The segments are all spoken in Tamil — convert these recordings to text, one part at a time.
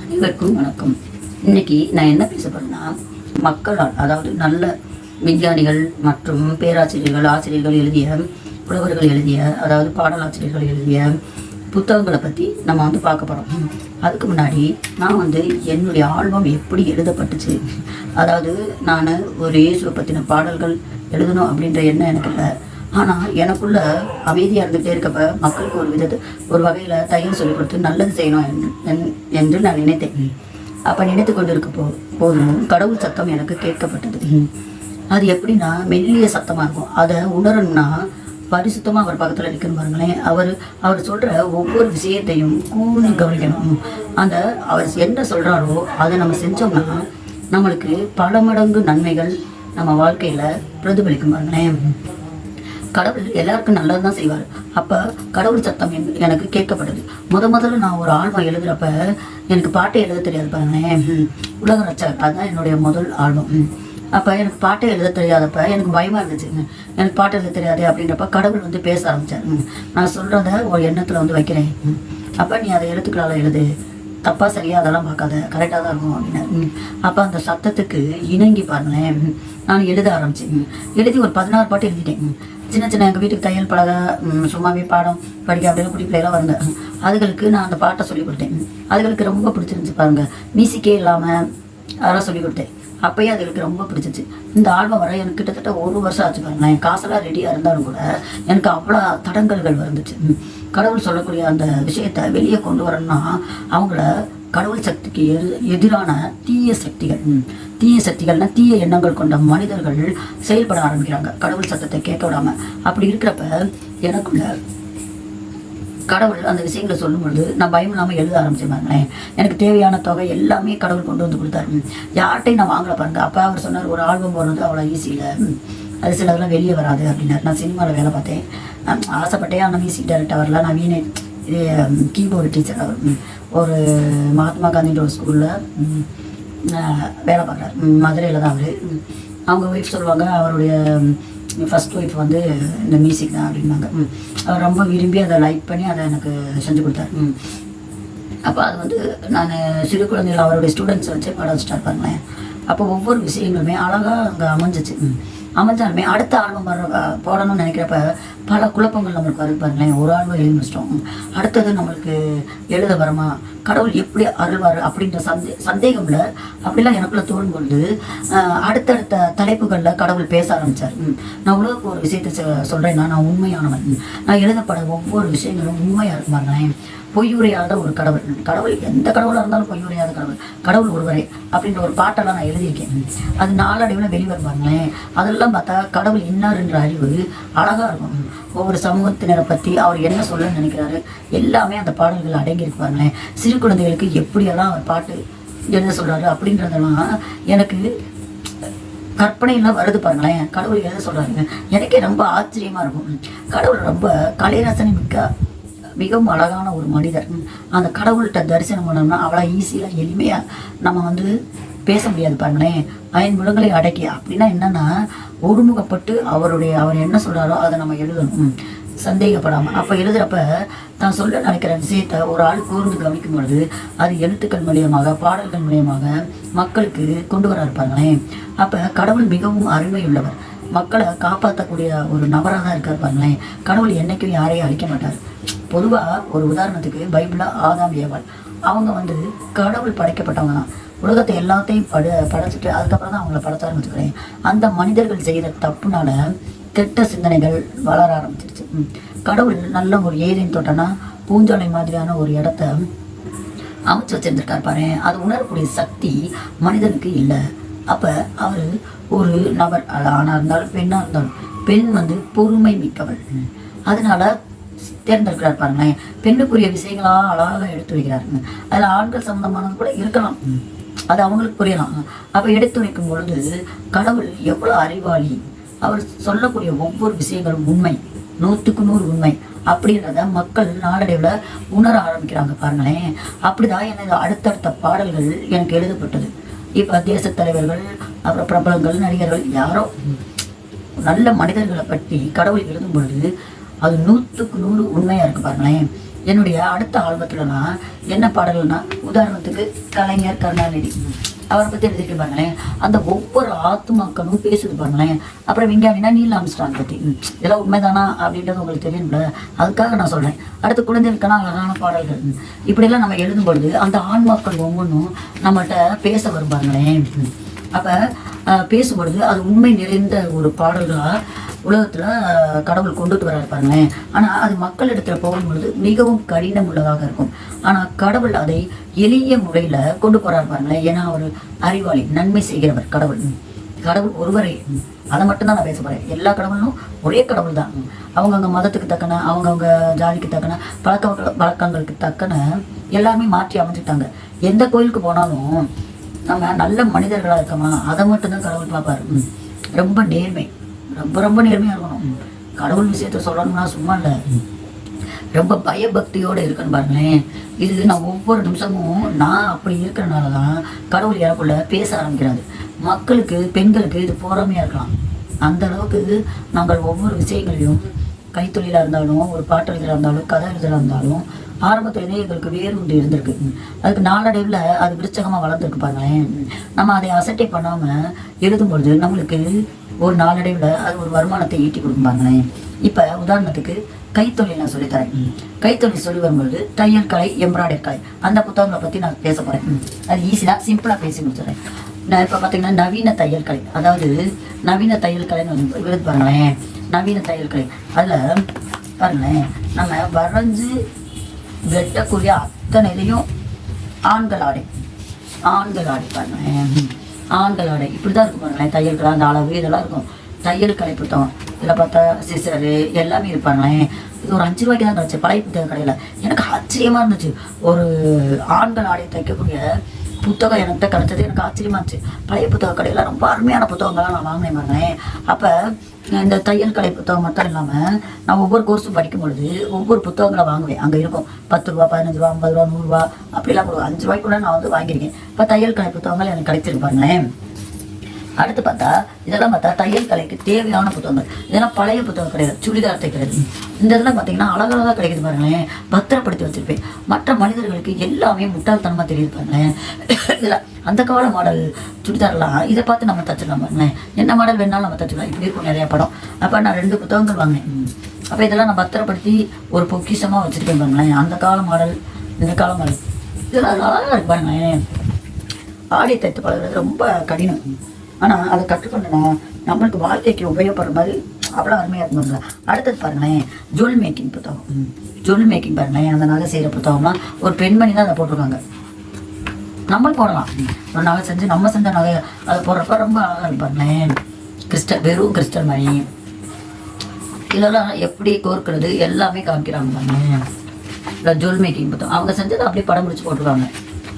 அனைவருக்கும் வணக்கம். இன்னைக்கு நான் என்ன பேச போறேன்னா, மக்களால், அதாவது நல்ல விஞ்ஞானிகள் மற்றும் பேராசிரியர்கள், ஆசிரியர்கள் எழுதிய, புலவர்கள் எழுதிய, அதாவது பாடலாசிரியர்கள் எழுதிய புத்தகங்களை பற்றி நம்ம பார்க்க போகிறோம். அதுக்கு முன்னாடி நான் என்னுடைய ஆல்பம் எப்படி எழுதப்பட்டுச்சு, அதாவது நான் ஒரு இயேசுவை பற்றின பாடல்கள் எழுதணும் அப்படின்ற எண்ணம் எனக்கு இல்லை. ஆனால் எனக்குள்ள அமைதியாக இருந்துகிட்டே இருக்கப்ப மக்களுக்கு ஒரு வகையில் தையல் சொல்லிக் கொடுத்து நல்லது செய்யணும் என்று நான் நினைத்தேன். அப்போ நினைத்து கொண்டு இருக்க போதும் கடவுள் சத்தம் எனக்கு கேட்கப்பட்டது. அது எப்படின்னா மெல்லிய சத்தமாக இருக்கும். அதை உணரணும்னா பரிசுத்தமாக அவர் பக்கத்தில் இருக்கணும் பாருங்களேன். அவர் சொல்கிற ஒவ்வொரு விஷயத்தையும் கூர்ந்து கவனிக்கணும். அவர் என்ன சொல்கிறாரோ அதை நம்ம செஞ்சோம்னா நம்மளுக்கு பல மடங்கு நன்மைகள் நம்ம வாழ்க்கையில் பிரதிபலிக்கும் பாருங்களேன். கடவுள் எல்லாருக்கும் நல்லது தான் செய்வார். அப்போ கடவுள் சத்தம் எனக்கு கேட்கப்படுது. முதல்ல நான் ஒரு ஆல்பம் எழுதுகிறப்ப எனக்கு பாட்டே எழுத தெரியாது பாருங்களேன். உலக ரட்சகர் அதுதான் என்னுடைய முதல் ஆல்பம். அப்போ எனக்கு பாட்டே எழுத தெரியாதப்ப எனக்கு பயமாக இருந்துச்சுங்க. எனக்கு பாட்டு எழுத தெரியாது அப்படின்றப்ப கடவுள் பேச ஆரம்பித்தார். நான் சொல்கிறத ஒரு எண்ணத்தில் வைக்கிறேன். அப்போ நீ அதை எழுத்துக்களால் எழுது, தப்பாக சரியாக அதெல்லாம் பார்க்காத, கரெக்டாக தான் இருக்கும் அப்படின்னாரு. அப்போ அந்த சத்தத்துக்கு இணங்கி பாருங்களேன் நான் எழுத ஆரம்பிச்சேன். எழுதி ஒரு 16 பாட்டு எழுதிட்டேன். சின்ன எங்கள் வீட்டுக்கு தையல் பழக, சும்மாவே பாடம் படிக்க அப்படின்னு குட்டி பிள்ளைலாம் வருங்க. அதுகளுக்கு நான் அந்த பாட்டை சொல்லிக் கொடுத்தேன். அதுகளுக்கு ரொம்ப பிடிச்சிருந்துச்சு பாருங்கள். மியூசிக்கே இல்லாமல் அதெல்லாம் சொல்லிக் கொடுத்தேன். அப்போயே அதுகளுக்கு ரொம்ப பிடிச்சிச்சு. இந்த ஆல்பம் வர எனக்கு கிட்டத்தட்ட 1 வருஷம் ஆச்சு பாருங்களேன். என் காசெல்லாம் ரெடியாக இருந்தாலும் கூட எனக்கு அவ்வளோ தடங்கல்கள் வந்துச்சு. கடவுள் சொல்லக்கூடிய அந்த விஷயத்தை வெளியே கொண்டு வரணும்னா அவங்கள கடவுள் சக்திக்கு எதிரான தீய சக்திகள்னா தீய எண்ணங்கள் கொண்ட மனிதர்கள் செயல்பட ஆரம்பிக்கிறாங்க கடவுள் சத்தத்தை கேட்க விடாமல். அப்படி இருக்கிறப்ப எனக்குள்ள கடவுள் அந்த விஷயங்களை சொல்லும் பொழுது நான் பயம் இல்லாமல் எழுத ஆரம்பிச்சேன். எனக்கு தேவையான தொகை எல்லாமே கடவுள் கொண்டு வந்து கொடுத்தாரு. யார்கிட்டையும் நான் வாங்கல பாருங்க. அப்போ அவர் சொன்னார், ஒரு ஆல்பம் போடுறது அவ்வளோ ஈஸி இல்லை, அது சிலதெல்லாம் வெளியே வராது அப்படின்னாரு. நான் சினிமாவில் வேலை பார்த்தேன், ஆசைப்பட்டேன். ஆனால் மியூசிக் டைரக்டர் வரல. நான் இது கீபோர்டு டீச்சர். அவர் ஒரு மகாத்மா காந்தின்ற ஒரு ஸ்கூலில் வேலை பார்க்குறாரு. மதுரையில் தான் அவர். அவங்க ஒய்ஃப் சொல்லுவாங்க, அவருடைய ஃபஸ்ட் ஒய்ஃப் இந்த மியூசிக் தான் அப்படின்னாங்க. அவர் ரொம்ப விரும்பி அதை லைக் பண்ணி அதை எனக்கு செஞ்சு கொடுத்தாரு. அப்போ அது நான் சிறு குழந்தைகள் அவருடைய ஸ்டூடெண்ட்ஸை வச்சு பாட வச்சுட்டா இருப்பாங்களேன். அப்போ ஒவ்வொரு விஷயங்களுமே அழகாக அங்கே அமைஞ்சாலுமே அடுத்த ஆல்பம் போடணும்னு நினைக்கிறப்ப பல குழப்பங்கள் நம்மளுக்கு வருது பாருங்களேன். ஒரு ஆல்பம் எழுதி முடிச்சிட்டோம், அடுத்தது நம்மளுக்கு எழுத வரமா, கடவுள் எப்படி அருள்வார் அப்படின்ற சந்தேகம்ல அப்படிலாம் எனக்குள்ள தோணும் பொழுது அடுத்தடுத்த தலைப்புகளில் கடவுள் பேச ஆரம்பித்தார். நான் உலகக்கு ஒரு விஷயத்தை சொல்கிறேன்னா, நான் உண்மையானவன். நான் எழுதப்பட ஒவ்வொரு விஷயங்களும் உண்மையாக இருக்கும் பாருங்களேன். பொய்யுரையாத ஒரு கடவுள் எந்த கடவுளாக இருந்தாலும் பொய்யுரையாத கடவுள் ஒருவரே அப்படின்ற ஒரு பாட்டெல்லாம் நான் எழுதியிருக்கேன். அது நாளடைவில் வெளிவரும் பாருங்களேன். அதெல்லாம் பார்த்தா கடவுள் இன்னார் என்ற அறிவு அழகாக இருக்கும். ஒவ்வொரு சமூகத்தினரை பற்றி அவர் என்ன சொல்லணும்னு நினைக்கிறாரு எல்லாமே அந்த பாடல்கள் அடங்கியிருக்கு பாருங்களேன். சிறு குழந்தைகளுக்கு எப்படியெல்லாம் அவர் பாட்டு எழுத சொல்கிறாரு அப்படின்றதெல்லாம் எனக்கு கற்பனையெல்லாம் வருது பாருங்களேன். கடவுள் எழுத சொல்கிறாருங்க, எனக்கே ரொம்ப ஆச்சரியமாக இருக்கும். கடவுள் ரொம்ப கலைரசனை மிகவும் அழகான ஒரு மனிதர். அந்த கடவுள்கிட்ட தரிசனம் பண்ணோம்னா அவ்வளோ ஈஸியாக எளிமையாக நம்ம பேச முடியாது பாருங்களேன். 5 முழங்களை அடக்கி அப்படின்னா என்னென்னா ஒருமுகப்பட்டு அவர் என்ன சொல்கிறாரோ அதை நம்ம எழுதணும் சந்தேகப்படாமல். அப்போ எழுதுகிறப்ப தான் சொல்ல நினைக்கிற விஷயத்தை ஒரு ஆள் கூர்ந்து கவனிக்கும் பொழுது அது எழுத்துக்கள் மூலியமாக, பாடல்கள் மூலியமாக மக்களுக்கு கொண்டு வர இருப்பாங்களேன். அப்போ கடவுள் மிகவும் அருமையுள்ளவர், மக்களை காப்பாற்றக்கூடிய ஒரு நபராக தான் இருக்கார் பாருங்களேன். கடவுள் என்றைக்கும் யாரையும் அழிக்க மாட்டார். பொதுவாக ஒரு உதாரணத்துக்கு பைபிளில் ஆதாம் ஏவாள் அவங்க கடவுள் படைக்கப்பட்டவங்க தான். உலகத்தை எல்லாத்தையும் படைச்சிட்டு அதுக்கப்புறம் தான் அவங்கள படைச்ச ஆரம்பிச்சுக்கிறேன். அந்த மனிதர்கள் செய்கிற தப்புனால கெட்ட சிந்தனைகள் வளர ஆரம்பிச்சிருச்சு. கடவுள் நல்ல ஒரு ஏதேன் தோட்டம்னா பூஞ்சோலை மாதிரியான ஒரு இடத்த அமைச்சு வச்சிருந்துருக்கார் பாரு. அது உணரக்கூடிய சக்தி மனிதனுக்கு இல்லை. அப்போ அவர் ஒரு நபர், அது ஆணாக இருந்தாலும் பெண்ணாக இருந்தாலும், பெண் பொறுமை மிக்கவள், அதனால தேர்ந்தெடுக்கிறார் பாருங்களேன். பெண்ணுக்குரிய விஷயங்களாக அழகாக எடுத்து வைக்கிறாருங்க. அதில் ஆண்கள் சம்மந்தமானது கூட இருக்கலாம், அது அவங்களுக்கு புரியலாம். அப்போ எடுத்து வைக்கும் பொழுது கடவுள் எவ்வளோ அறிவாளி, அவர் சொல்லக்கூடிய ஒவ்வொரு விஷயங்களும் உண்மை, 100க்கு 100 உண்மை அப்படின்றத மக்கள் நாளடைவில் உணர ஆரம்பிக்கிறாங்க பாருங்களேன். அப்படிதான் எனக்கு அடுத்தடுத்த பாடல்கள் எனக்கு எழுதப்பட்டது. இப்போ தேசத் தலைவர்கள், அப்புறம் பிரபலங்கள், நடிகர்கள், யாரோ நல்ல மனிதர்களை பற்றி கடவுள் எழுதும் பொழுது அது 100க்கு 100 உண்மையாக இருக்குது பாருங்களேன். என்னுடைய அடுத்த ஆல்பத்துலனா என்ன பாடல்னா, உதாரணத்துக்கு கலைஞர் கருணாநிதி அவரை பற்றி எழுதிட்டு பாருங்களேன். அந்த ஒவ்வொரு ஆத்துமாக்களும் பேசுது பாருங்களேன். அப்புறம் விஞ்ஞானினா நீல் ஆம்ஸ்ட்ராங் பற்றி, இதெல்லாம் உண்மைதானா அப்படின்றது உங்களுக்கு தெரியும்ல, அதுக்காக நான் சொல்கிறேன். அடுத்து குழந்தைகளுக்கான அழகான பாடல்கள், இப்படியெல்லாம் நம்ம எழுதும் பொழுது அந்த ஆன்மாக்கள் ஒவ்வொன்றும் நம்மகிட்ட பேச வரும் பாருங்களேன். அப்போ பேசும்பொழுது அது உண்மை நிறைந்த ஒரு பாடல்களாக உலகத்தில் கடவுள் கொண்டுட்டு வர பாருங்களேன். ஆனால் அது மக்களிடத்தில் போகும்பொழுது மிகவும் கடினம் உள்ளதாக இருக்கும். ஆனால் கடவுள் அதை எளிய முறையில் கொண்டு போகிறார் பாருங்களேன். ஏன்னா அவர் அறிவாளி, நன்மை செய்கிறவர் கடவுள். கடவுள் ஒருவரே, அதை மட்டும்தான் நான் பேச போகிறேன். எல்லா கடவுளும் ஒரே கடவுள் தான். அவங்கவுங்க மதத்துக்கு தக்கன, அவங்கவுங்க ஜாதிக்கு தக்கன, வழக்கங்களுக்கு தக்கன எல்லாருமே மாற்றி அமைஞ்சுட்டாங்க. எந்த கோயிலுக்கு போனாலும் நம்ம நல்ல மனிதர்களாக இருக்கோமா, அதை மட்டும்தான் கடவுள் பார்ப்பார். ரொம்ப நேர்மை, ரொம்ப ரொம்ப நேர்மையாக இருக்கணும். கடவுள் விஷயத்த சொல்லணும்னா சும்மா இல்லை, ரொம்ப பயபக்தியோடு இருக்குன்னு பாருங்களேன். இது நான் ஒவ்வொரு நிமிஷமும் நான் அப்படி இருக்கிறனால தான் கடவுள் எனக்குள்ள பேச ஆரம்பிக்கிறாரு. மக்களுக்கு, பெண்களுக்கு இது பொறாமையாக இருக்கலாம். அந்த அளவுக்கு நாங்கள் ஒவ்வொரு விஷயங்களையும், கைத்தொழிலாக இருந்தாலும், ஒரு பாட்டு எழுதுறா இருந்தாலும், கதை எழுதுறா இருந்தாலும், ஆரம்பத்துலேருந்தே எங்களுக்கு வேறு ஒன்று இருந்திருக்கு. அதுக்கு நாளடைவில் அது விருச்சகமாக வளர்ந்துருக்கு பாருங்களேன். நம்ம அதை அசட்டை பண்ணாமல் எழுதும் பொழுது நம்மளுக்கு ஒரு நாளடைவில் அது ஒரு வருமானத்தை ஈட்டி கொடுக்கும் பாருங்களேன். இப்போ உதாரணத்துக்கு கைத்தொழில் நான் சொல்லித்தரேன். கைத்தொழில் சொல்லி வரும்பொழுது தையல் கலை, எம்ப்ராய்டரி கலை, அந்த புத்தகங்களை பற்றி நான் பேச போகிறேன். அது ஈஸியாக சிம்பிளாக பேசி முடிச்சிடுறேன். நான் இப்போ பார்த்தீங்கன்னா நவீன தையல் கலை, அதாவது நவீன தையல் கலைன்னு எழுது பாருங்களேன். நவீன தையல் கலை அதில் பாருங்களேன், நம்ம வரைஞ்சி வெட்டக்கூடிய அத்தனையிலையும் ஆண்கள் ஆடை, ஆண்கள் ஆடை பாருங்களேன். ஆண்கள் ஆடை இப்படி தான் இருக்கும் பாருங்களேன். தையல் கலை அந்த அளவு இதெல்லாம் இருக்கும். தையல் கலை புத்தகம் இதில் பார்த்தா சிசரு எல்லாமே இருப்பாங்களேன். இது ஒரு 5 ரூபாய்க்கு தான் கிடச்சி பழைய புத்தக கடையில். எனக்கு ஆச்சரியமாக இருந்துச்சு. ஒரு ஆண்கள் ஆடை தைக்கக்கூடிய புத்தகம் என்கிட்ட கிடச்சது எனக்கு ஆச்சரியமாக இருந்துச்சு. பழைய புத்தக கடையில் ரொம்ப அருமையான புத்தகங்கள்லாம் நான் வாங்கினேன் பாருங்களேன். அப்போ இந்த தையல் கலை புத்தகம் மட்டும் இல்லாமல் நான் ஒவ்வொரு கோர்ஸும் படிக்கும் பொழுது ஒவ்வொரு புத்தகங்களை வாங்குவேன். அங்கே இருக்கும் 10 ரூபா, 15 ரூபா, 50 ரூபா, 100 ரூபா, அப்படிலாம் ஒரு 5 ரூபாய்க்குள்ள நான் வந்து வாங்கியிருக்கேன். இப்போ தையல் கலை புத்தகங்கள் எனக்கு கிடைச்சிருப்பாங்களேன். அடுத்து பார்த்தா இதெல்லாம் பார்த்தா தையல் கலைக்கு தேவையான புத்தகங்கள். இதெல்லாம் பழைய புத்தகம் கிடையாது, சுடிதார் தைக்கிறது. இந்த இதெல்லாம் பார்த்தீங்கன்னா அழகழகாக கிடைக்குது பாருங்களேன். பத்திரப்படுத்தி வச்சுருப்பேன். மற்ற மனிதர்களுக்கு எல்லாமே முட்டாள்தனமாக தெரியுது பாருங்களேன். இதில் அந்த கால மாடல் சுடிதார்லாம் இதை பார்த்து நம்ம தச்சிடலாம் பாருங்களேன். என்ன மாடல் வேணாலும் நம்ம தச்சுக்கலாம். இப்படி இருக்கும் நிறையா படம். அப்போ நான் 2 புத்தகங்கள் வாங்கினேன். அப்போ இதெல்லாம் நான் பத்திரப்படுத்தி ஒரு பொக்கிஷமாக வச்சுருக்கேன் பாருங்களேன். அந்த கால மாடல், இந்த கால மாடல், இதெல்லாம் அழகாக இருக்கு பாருங்களேன். ஆடை தைத்து பழகிறது ரொம்ப கடினம். ஆனால் அதை கற்றுக்கொண்டனா நம்மளுக்கு வாழ்க்கைக்கு உபயோகப்படுற மாதிரி அவ்வளோ அருமையாக இருக்குங்க. அடுத்தது பாருங்களேன், ஜுவல் மேக்கிங் புத்தகம். ஜுவல் மேக்கிங் பாருங்களேன், அந்த நகை செய்கிற புத்தகம்லாம் ஒரு பெண்மணி தான் அதை போட்டிருக்காங்க. நம்மளும் போடலாம். ஒரு நகை செஞ்சு நம்ம செஞ்ச நகை அதை போடுறப்ப ரொம்ப அழகாக இருப்பாருங்களேன். கிறிஸ்டல், வெறும் கிறிஸ்டல் மணி இதெல்லாம் எப்படி கோர்க்கிறது எல்லாமே காமிக்கிறாங்க பாருங்க. இல்லை ஜுவல் மேக்கிங் புத்தகம் அவங்க செஞ்சதை அப்படியே படம் பிடிச்சி போட்டிருக்காங்க.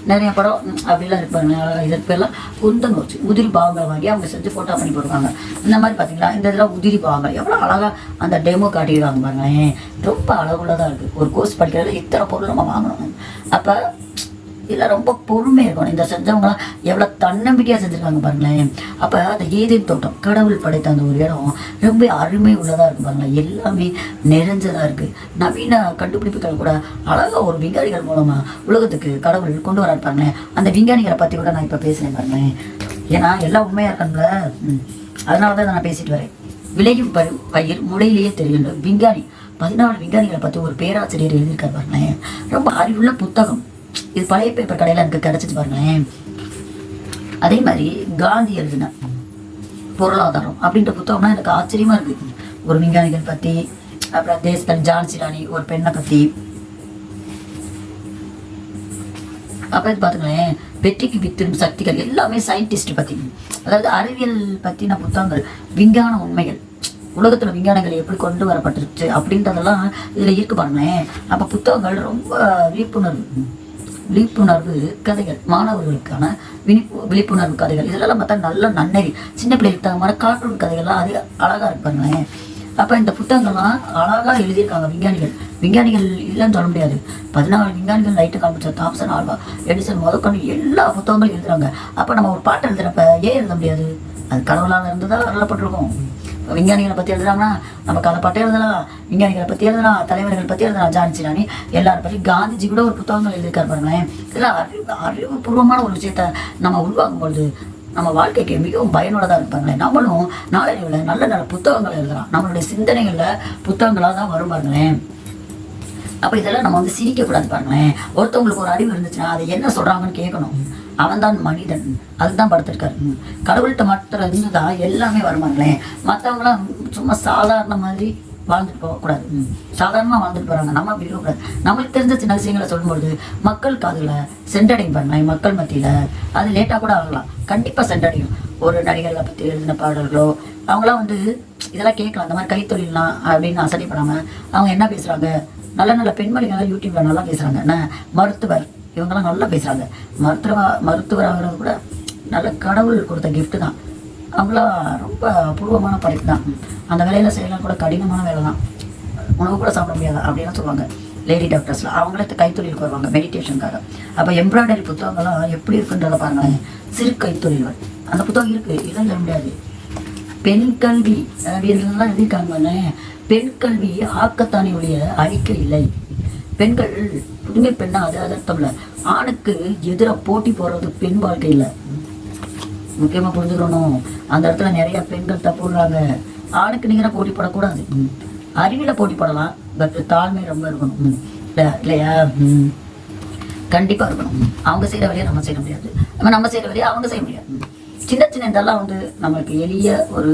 நிறைய படம் அப்படிலாம் இருப்பாங்க. இதற்கு பேர்லாம் குந்தன் வச்சு உதிரி பாகங்களை வாங்கி அவங்க செஞ்சு ஃபோட்டோ பண்ணி போடுவாங்க. இந்த மாதிரி பார்த்தீங்களா, இந்த இதெல்லாம் உதிரி பாகங்கள் எவ்வளோ அழகாக அந்த டெமோ காட்டிடுவாங்க பாருங்களேன். ரொம்ப அழகுள்ளதாக இருக்குது. ஒரு கோர்ஸ் படிக்கிறதுல இத்தனை பொருள் நம்ம வாங்கணும். அப்போ இதில் ரொம்ப பொறுமையாக இருக்கணும். இந்த செஞ்சவங்களாம் எவ்வளோ தன்னம்பிக்கையாக செஞ்சுருக்காங்க பாருங்களேன். அப்போ அந்த ஏதேன் தோட்டம், கடவுள் படைத்த அந்த ஒரு இடம் ரொம்ப அருமை உள்ளதாக இருக்குது பாருங்களேன். எல்லாமே நிறைஞ்சதாக இருக்குது. நவீன கண்டுபிடிப்புகள் கூட அழகாக ஒரு விஞ்ஞானிகள் மூலமாக உலகத்துக்கு கடவுள் கொண்டு வர பாருங்களேன். அந்த விஞ்ஞானிகளை பற்றி கூட நான் இப்போ பேசுகிறேன் பாருங்களேன். ஏன்னா எல்லாம் உண்மையாக இருக்காங்கள, அதனால தான் நான் பேசிட்டு வரேன். விளையும் பயிர் முளையிலேயே தெரியும். விஞ்ஞானி 14 விஞ்ஞானிகளை பற்றி ஒரு பேராசிரியர் எழுதியிருக்காரு பாருங்களேன். ரொம்ப அறிவுள்ள புத்தகம். இது பழைய பேப்பர் கடையில் எனக்கு கிடச்சிட்டு பாருங்களேன். அதே மாதிரி காந்தி எழுதின பொருளாதாரம் அப்படின்ற புத்தகம்னா எனக்கு ஆச்சரியமாக இருக்குது. ஒரு விஞ்ஞானிகள் பற்றி, அப்புறம் தேசத்தன் ஜான்சி ராணி ஒரு பெண்ணை பற்றி, அப்புறம் பார்த்துங்களேன் வெற்றிக்கு வித்திடும் சக்திகள் எல்லாமே சயின்டிஸ்ட் பற்றி, அதாவது அறிவியல் பற்றின புத்தகங்கள், விஞ்ஞான உண்மைகள், உலகத்தில் விஞ்ஞானங்கள் எப்படி கொண்டு வரப்பட்டுருச்சு அப்படின்றதெல்லாம் இதில் இருக்கு பாருங்களேன். அப்போ புத்தகங்கள் ரொம்ப விழிப்புணர்வு கதைகள், மாணவர்களுக்கான விழிப்புணர்வு கதைகள், இதெல்லாம் பார்த்தா நல்ல நன்னறி, சின்ன பிள்ளைகளுக்கு தகுந்த மாதிரி கார்ட்டூன் கதைகள்லாம் அதிக அழகாக இருப்பாங்களேன். அப்போ இந்த புத்தகங்கள்லாம் அழகாக எழுதியிருக்காங்க விஞ்ஞானிகள். விஞ்ஞானிகள் இல்லைன்னு சொல்ல முடியாது. 14 விஞ்ஞானிகள் லைட்டு காமிச்ச தாம்சன், ஆல்வா எடிசன் முதற்கொண்டு எல்லா புத்தகங்களும் எழுதுறாங்க. அப்போ நம்ம ஒரு பாட்டு எழுதுறப்ப ஏன் எழுத முடியாது? அது கடவுளாக இருந்ததா அருளப்பட்டிருக்கோம். விஞ்ஞானிகளை பற்றி எழுதுறாங்கன்னா நமக்கு அதை பற்றி எழுதலாம், விஞ்ஞானிகளை பற்றி எழுதலாம், தலைவர்கள் பற்றி எழுதலாம், ஜான்சிராணி எல்லாரும் பற்றி. காந்திஜி கூட ஒரு புத்தகங்கள் எழுதியிருக்காரு பாருங்களேன். இதெல்லாம் அறிவுபூர்வமான ஒரு விஷயத்த நம்ம உருவாக்கும்பொழுது நம்ம வாழ்க்கைக்கு மிகவும் பயனுள்ளதாக இருப்பாங்களேன். நம்மளும் நாளடைவில் நல்ல நல்ல புத்தகங்கள் எழுதலாம். நம்மளுடைய சிந்தனைகளில் புத்தகங்களாக தான் வரும் பாருங்களேன். அப்போ இதெல்லாம் நம்ம வந்து சிரிக்கக்கூடாது பாருங்களேன். ஒருத்தவங்களுக்கு ஒரு அறிவு இருந்துச்சுன்னா அதை என்ன சொல்கிறாங்கன்னு கேட்கணும். அவன் தான் மனிதன், அதுதான் படுத்திருக்காரு. கடவுள்கிட்ட மட்டும் இருந்துதா எல்லாமே வருமாங்களேன். மற்றவங்களாம் சும்மா சாதாரண மாதிரி வாழ்ந்துட்டு போகக்கூடாது. சாதாரணமாக வாழ்ந்துட்டு போகிறாங்க, நம்ம அப்படி இருக்கக்கூடாது. நம்மளுக்கு தெரிஞ்ச சின்ன விஷயங்களை சொல்லும்பொழுது மக்கள் காதில் சென்றடையும் பாருங்களேன். மக்கள் மத்தியில் அது லேட்டாக கூட ஆகலாம், கண்டிப்பாக சென்றடையும். ஒரு நடிகர்களை பற்றி எழுதின பாடல்களோ அவங்களாம் வந்து இதெல்லாம் கேட்கலாம். அந்த மாதிரி கைத்தொழிலாம் அப்படின்னு அசதிப்படாமல் அவங்க என்ன பேசுகிறாங்க, நல்ல நல்ல பெண்மணிகள்லாம் யூடியூப்பில் நல்லா பேசுகிறாங்க. என்ன மருத்துவர் இவங்கெல்லாம் நல்லா பேசுகிறாங்க. மருத்துவர் ஆகிறது கூட நல்ல கடவுள் கொடுத்த கிஃப்ட்டு தான். அவங்களாம் ரொம்ப அபூர்வமான படைப்பு தான். அந்த வேலையில் செய்யலாம் கூட கடினமான வேலை தான், உணவு கூட சாப்பிட முடியாது அப்படின்னு சொல்லுவாங்க லேடி டாக்டர்ஸில். அவங்களே கைத்தொழிலுக்கு வருவாங்க மெடிடேஷனுக்காக. அப்போ எம்ப்ராய்டரி புத்தகங்கள்லாம் எப்படி இருக்குன்றதை பாருங்களேன். சிறு கைத்தொழில்கள் அந்த புத்தகம் இருக்குது, இதெல்லாம் சொல்ல முடியாது. பெண் கல்வி அப்படின்றதெல்லாம் எழுதியிருக்காங்க. பெண் கல்வி ஆக்கத்தானே ஒழிய அழிக்க இல்லை. பெண்கள் புதுமை பெண்ணா அது அர்த்தம் இல்லை. ஆணுக்கு எதிராக போட்டி போடுறது பெண் வாழ்க்கை இல்லை. முக்கியமாக புரிஞ்சுக்கணும். அந்த இடத்துல நிறைய பெண்கள் தப்புடுறாங்க. ஆணுக்கு நிகராக போட்டி போடக்கூடாது. அறிவில் போட்டி போடலாம், பட் தாழ்மை ரொம்ப இருக்கணும் இல்லையா? கண்டிப்பாக இருக்கணும். அவங்க செய்கிற வேலையை நம்ம செய்ய முடியாது, நம்ம செய்கிற வேலையை அவங்க செய்ய முடியாது. சின்ன சின்ன இதெல்லாம் வந்து நம்மளுக்கு எளிய ஒரு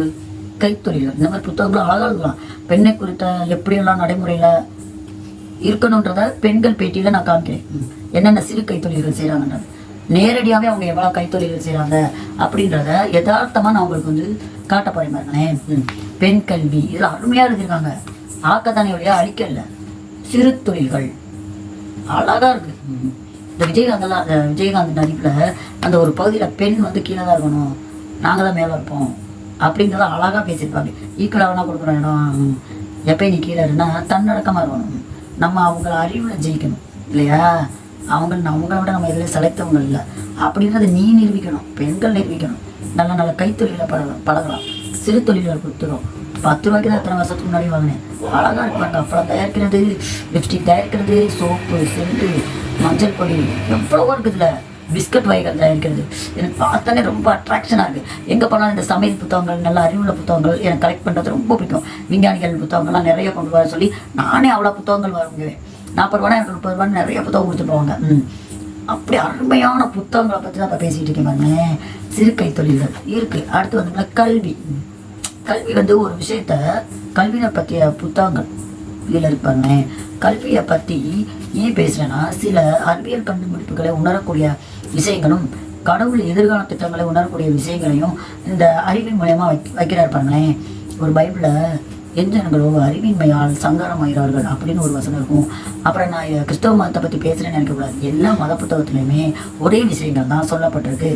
கைத்தொழில். இந்த மாதிரி புத்தகங்களும் அழகாக இருக்கலாம். பெண்ணை குறித்த எப்படியெல்லாம் நடைமுறையில் இருக்கணுன்றத பெண்கள் பேட்டியில் நான் காமிக்கிறேன். என்னென்ன சிறு கைத்தொழில்கள் செய்கிறாங்கன்றது நேரடியாகவே அவங்க எவ்வளோ கைத்தொழில்கள் செய்கிறாங்க அப்படின்றத யதார்த்தமாக நான் அவங்களுக்கு வந்து காட்ட போறேன் பாருங்களேன். பெண் கல்வி இதில் அருமையாக எழுதியிருக்காங்க. ஆக்கத்தானே வழியாக அழிக்கல, சிறு தொழில்கள் அழகாக இருக்குது. இந்த விஜயகாந்த் நடிப்பில் அந்த ஒரு பகுதியில் பெண் வந்து கீழே தான் இருக்கணும், நாங்கள் தான் மேலே இருப்போம் அப்படின்றத அழகாக பேசியிருப்பாங்க. ஈக்குவலாக கொடுக்குற இடம் எப்பயும் நீ கீழே இருந்தா தன்னடக்கமாக இருக்கணும். நம்ம அவங்கள அறிவில் ஜெயிக்கணும் இல்லையா? அவங்கள விட நம்ம எதில் செலக்டவங்க இல்லை அப்படின்றத நீ நிரூபிக்கணும், பெண்கள் நிரூபிக்கணும். நல்ல நல்ல கைத்தொழிலை பழகலாம். சிறு தொழில்கள் கொடுத்துரும். 10 ரூபாய்க்கு தான் எத்தனை வருஷத்துக்கு முன்னாடி வாங்கினேன். அழகாக இருப்பாங்க. அப்பளம் தயாரிக்கிறது, லிப்ஸ்டிக் தயாரிக்கிறது, சோப்பு, சென்ட்டு, மஞ்சள் பொடி எவ்வளவோ இருக்குதுல்ல. பிஸ்கட் வகைகள் தயாரிக்கிறது எனக்கு பார்த்தாலே ரொம்ப அட்ராக்ஷனாக இருக்குது. எங்கே போனாலும் இந்த சமையல் புத்தகங்கள், நல்ல அறிவுள்ள புத்தகங்கள் எனக்கு கலெக்ட் பண்ணுறது ரொம்ப பிடிக்கும். விஞ்ஞானிகள் புத்தகங்கள்லாம் நிறைய கொண்டு வர சொல்லி நானே அவ்வளோ புத்தகங்கள் வாங்குவேன். 40 ரூபா எனக்கு 30 ரூபான்னு நிறைய புத்தகம் கொடுத்துட்டு போவாங்க. அப்படி அருமையான புத்தகங்களை பற்றி தான் இப்போ பேசிகிட்டு இருக்கேன் பாருங்க. சிறு கைத்தொழில்கள் இருக்குது. அடுத்து வந்து கல்வி. கல்வி வந்து ஒரு விஷயத்த கல்வியை பற்றிய புத்தகங்கள் இதில் இருப்பாங்க. கல்வியை பற்றி ஏன் பேசுகிறேன்னா, சில அறிவியல் கண்டுபிடிப்புகளை உணரக்கூடிய விஷயங்களும் கடவுள் எதிர்கால திட்டங்களை உணரக்கூடிய விஷயங்களையும் இந்த அறிவின் மூலயமா வைக்கிறார் பாருங்களேன். ஒரு பைபிளில் எஞ்சனங்களோ அறிவின்மையால் சங்காரமாகிறார்கள் அப்படின்னு ஒரு வசனம் இருக்கும். அப்புறம் நான் கிறிஸ்தவ மதத்தை பற்றி பேசுகிறேன்னு நினைக்கக்கூடாது. எல்லா மத புத்தகத்துலையுமே ஒரே விஷயங்கள் தான் சொல்லப்பட்டிருக்கு.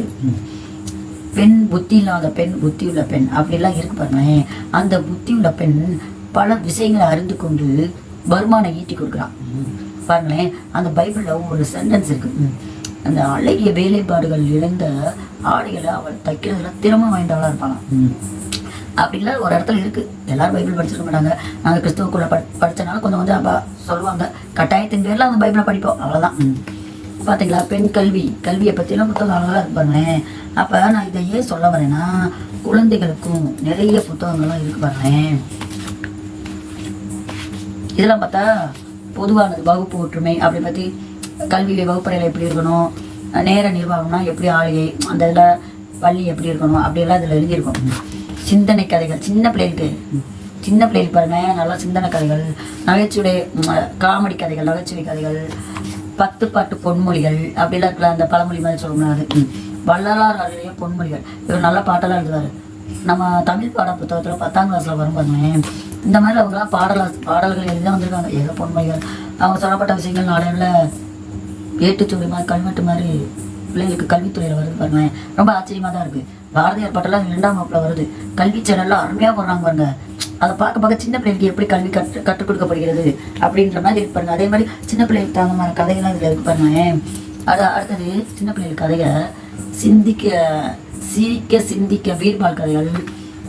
பெண் புத்தி இல்லாத பெண், புத்தி உள்ள பெண் அப்படிலாம் இருக்கு பாருங்களேன். அந்த புத்தி உள்ள பெண் பல விஷயங்களை அறிந்து கொண்டு வருமானம் ஈட்டி கொடுக்குறான் பாருங்களேன். அந்த பைபிளில் ஒரு சென்டென்ஸ் இருக்கு. அந்த அழகிய வேலைப்பாடுகள் இழந்த ஆடைகளை அவள் தைக்கிறதுல திறமை வாய்ந்தவளாக இருப்பாங்க அப்படின்லாம் ஒரு இடத்துல இருக்குது. எல்லோரும் பைபிள் படிச்சிருக்க மாட்டாங்க. நாங்கள் கிறிஸ்துவக்குள்ளே படித்தனால கொஞ்சம் அப்போ சொல்லுவாங்க. கட்டாயத்தின் பேரில் அந்த பைபிளை படிப்போம், அவ்வளோதான். பார்த்தீங்களா? பெண் கல்வியை பற்றிலாம் புத்தகம் அழகாக இருப்பாங்களேன். அப்போ நான் இதை ஏன் சொல்ல வரேன்னா, குழந்தைகளுக்கும் நிறைய புத்தகங்கள்லாம் இருக்கு பாருங்களேன். இதெல்லாம் பார்த்தா பொதுவானது. வகுப்பு ஒற்றுமை அப்படி பற்றி, கல்வியில வகுப்பறையில் எப்படி இருக்கணும், நேர நிர்வாகம்னா எப்படி, ஆளுகை அந்த இதில் பள்ளி எப்படி இருக்கணும் அப்படியெல்லாம் இதில் எழுதியிருக்கோம். சிந்தனை கதைகள் சின்ன பிள்ளைகளுக்கு பாருங்க, நல்லா சிந்தனை கதைகள், நகைச்சுவை காமெடி கதைகள், நகைச்சுவை கதைகள், 10 பாட்டு பொன்மொழிகள் அப்படிலாம் இருக்கலாம். அந்த பழமொழி மாதிரி சொல்லணும். அது வள்ளலார் அருளிய பொன்மொழிகள். இவர் நல்ல பாட்டெல்லாம் எழுதுவார். நம்ம தமிழ் பாட புத்தகத்தில் 10ஆம் கிளாஸில் வரும் பாருங்களேன். இந்த மாதிரி அவங்களாம் பாடல்கள் எழுதி தான் வந்திருக்காங்க. ஏதோ பொன்மொழிகள், அவங்க சொல்லப்பட்ட விஷயங்கள் நாளையில் ஏட்டுச்சுவடி மாதிரி கல்வெட்டு மாதிரி பிள்ளைங்களுக்கு கல்வித்துறையில் வருது பாருங்களேன். ரொம்ப ஆச்சரியமாக தான் இருக்குது. பாரதியார் பாட்டெல்லாம் 2ஆம் வகுப்பில் வருது. கல்வி சேனல்லாம் அருமையாக போடுறாங்க பாருங்க. அதை பார்க்க சின்ன பிள்ளைகளுக்கு எப்படி கல்வி கற்றுக் கொடுக்கப்படுகிறது அப்படின்ற மாதிரி இருக்கு பாருங்க. அதே மாதிரி சின்ன பிள்ளைகளுக்கு தகுந்த மாதிரி கதைகள்லாம் இதில் இருக்கு பாருங்க. அடுத்தது சின்ன பிள்ளைகள் கதையை சிரிக்க சிந்திக்க வீர்பால் கதைகள்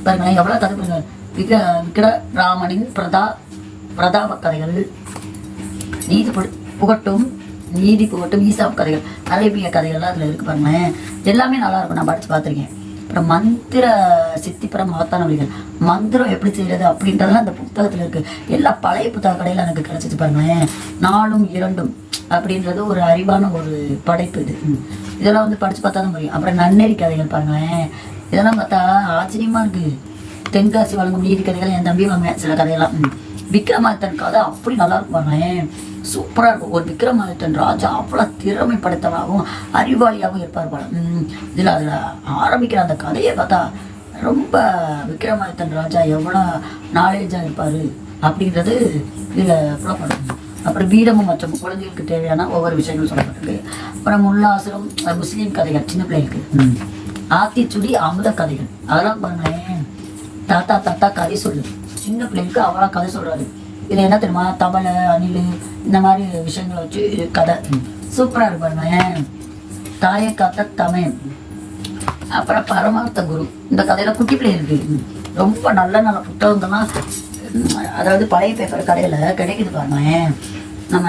பாருங்களேன். எவ்வளோ கதை பாருங்க. விக்கிரராமனின் பிரதாப கதைகள், நீதி புகட்டும் ஈசாப் கதைகள், அரேபிய கதைகள்லாம் அதில் இருக்கு பாருங்களேன். எல்லாமே நல்லா இருக்கும், நான் படித்து பார்த்துருக்கேன். அப்புறம் மந்திர சித்திப்புற மகத்தான வழிகள், மந்திரம் எப்படி செய்யறது அப்படின்றதெல்லாம் அந்த புத்தகத்தில் இருக்கு. எல்லா பழைய புத்தக கடையில் எனக்கு கிடைச்சிச்சு பாருங்களேன். 4 2 அப்படின்றது ஒரு அறிவான ஒரு படைப்பு இது. இதெல்லாம் வந்து படித்து பார்த்தா தான் புரியும். அப்புறம் நன்னெறி கதைகள் பாருங்களேன், இதெல்லாம் பார்த்தா ஆச்சரியமா இருக்கு. தென்காசி வழங்கும் நீதி கதைகள் என் தம்பி வாங்க சில கதையெல்லாம். விக்ரமாதித்தன் கதை அப்படி நல்லா இருக்கும் பாருங்களேன், சூப்பராக இருக்கும். ஒரு விக்ரமாதித்தன் ராஜா அவ்வளோ திறமை படைத்தவனாகவும் அறிவாளியாகவும் இருப்பார் போல. அதில் ஆரம்பிக்கிற அந்த கதையை பார்த்தா ரொம்ப விக்ரமாதித்தன் ராஜா எவ்வளோ நாலேஜாக இருப்பார் அப்படின்றது இதில் புலப்படும். அப்புறம் வீரமும் மற்றும் குழந்தைகளுக்கு தேவையான ஒவ்வொரு விஷயங்களும் சொல்லப்பட்டிருக்கு. அப்புறம் முல்லாசுரம் முஸ்லீம் கதைகள் சின்ன பிள்ளைகளுக்கு, ஆத்திச்சுடி அமுத கதைகள் அதெல்லாம் பாருங்களேன். தாத்தா கதை சொல்லு, சின்ன பிள்ளைங்களுக்கு அவ்வளோ கதை சொல்கிறாரு. இதில் என்ன தெரியுமா, தவளை அணில் இந்த மாதிரி விஷயங்களை வச்சு கதை சூப்பராக இருப்பாருங்களேன். தாயை காத்த தமிழ், அப்புறம் பரமார்த்த குரு, இந்த கதையில் குட்டி பிள்ளை இருக்குது. ரொம்ப நல்ல நல்ல புத்தகங்கள்லாம் அதாவது பழைய பேப்பர் கடையில் கிடைக்குது பாருங்களேன். நம்ம